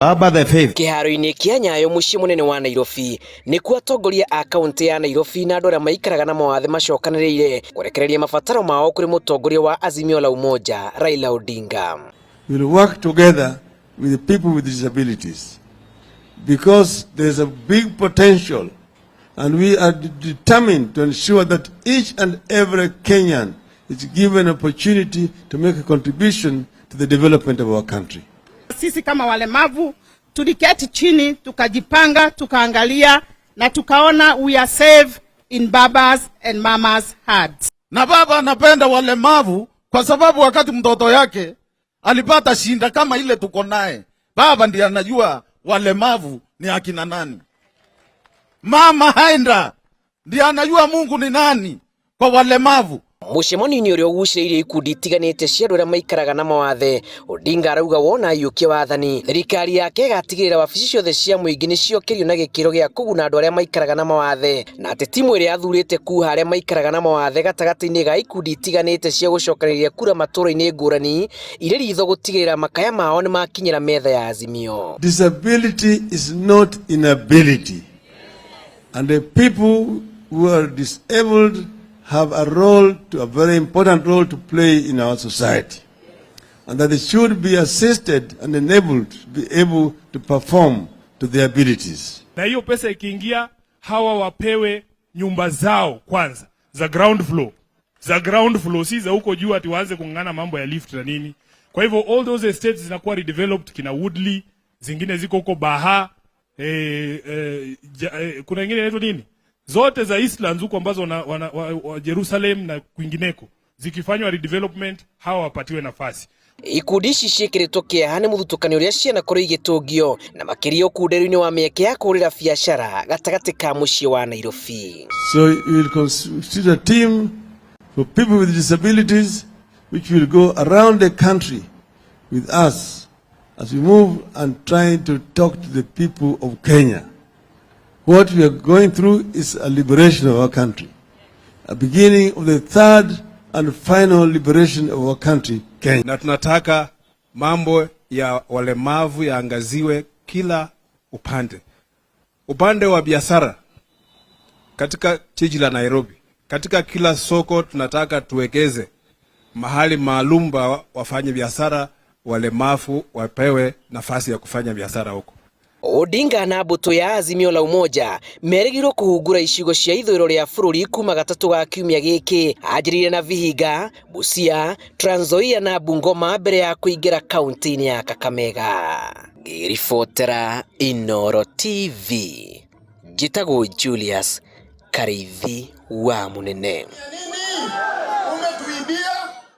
Baba the faith. Kĩharo-inĩ kĩa Nyayo mũciĩ mũnene wa Nairobi nĩkuo atongoria a kaunti ya Nairobi na andũ arĩa maikaraga na mawathe macokanĩrĩire kũrekereria mabataro mao kũrĩ mũtongoria wa Azimio la Umoja Raila Odinga. We will work together with the people with disabilities because there is a big potential and we are determined to ensure that each and every Kenyan is given an opportunity to make a contribution to the development of our country. Sisi kama walemavu tuliketi chini, tukajipanga, tukaangalia na tukaona we are safe in baba's and mama's hearts. Na baba anapenda walemavu kwa sababu wakati mtoto yake alipata shinda kama ile tuko naye, baba ndiye anajua walemavu ni akina nani. Mama haenda ndiye anajua Mungu ni nani kwa walemavu. Mũcemanio-inĩ ũrĩa ũgucĩrĩirie ikundi itiganĩte cia andũ arĩa maikaraga na mawathe, Odinga arauga wona aiyũkia wathani, thirikari yake ĩgatigĩrĩra wabici ciothe cia mũingĩ nĩciokĩrio na gĩkĩro gĩa kũguna andũ arĩa maikaraga na mawathe, na atĩ timu ĩrĩa athurĩte kuha arĩa maikaraga na mawathe gatagatĩ-inĩ ga ikundi itiganĩte cia gũcokanĩrĩria kura matũũra-inĩ ngũrani irĩ ritho gũtigĩrĩra makaya mao nĩ makinyĩra metha ya Azimio. Disability is not inability, and the people who are disabled have a very important role to play in our society, and that they should be assisted and enabled to be able to perform to their abilities. Na hiyo pesa ikiingia, hawa wapewe nyumba zao kwanza za ground floor, si za huko juu ati waanze kung'ang'ana mambo ya lift na nini. Kwa hivyo all those estates zinakuwa redeveloped, kina Woodley, zingine ziko huko Baha, kuna nyingine inaitwa nini? Zote za Eastlands huko ambazo wa Jerusalem na kwingineko zikifanywa redevelopment, hawa wapatiwe nafasi. Ikundi ici ciĩkĩrĩtwo kĩeha nĩ mũthutũkanio ũrĩa ciana kũrĩ igĩtũngio na makĩria ũkunderu-inĩ wa mĩeke ya kũrĩra biacara gatagatĩ ka mũciĩ wa Nairobi. So we will consider a team for people with disabilities which will go around the country with us as we move and try to talk to the people of Kenya. What we are going through is a liberation of our country, a beginning of the third and final liberation of our country, Kenya. Na tunataka mambo ya walemavu yaangaziwe kila upande. Upande wa biashara katika jiji la Nairobi, katika kila soko tunataka tuwekeze mahali maalum wafanye biashara, walemavu wapewe nafasi ya kufanya biashara huko. Odinga na mbũtũ ya Azimio la Umoja merĩgĩrĩirwo kũhungura icigo cia ithũĩro rĩa bũrũri kuma gatatũ ga kiumia gĩkĩ, anjĩrĩire na Vihiga, Busia, Trans Nzoia na Bungoma mbere ya kũingĩra kaunti-inĩ ya Kakamega. Ngĩribotera Inooro TV, njĩtagwo Julius Karĩithi wa Mũnene. Umetuibia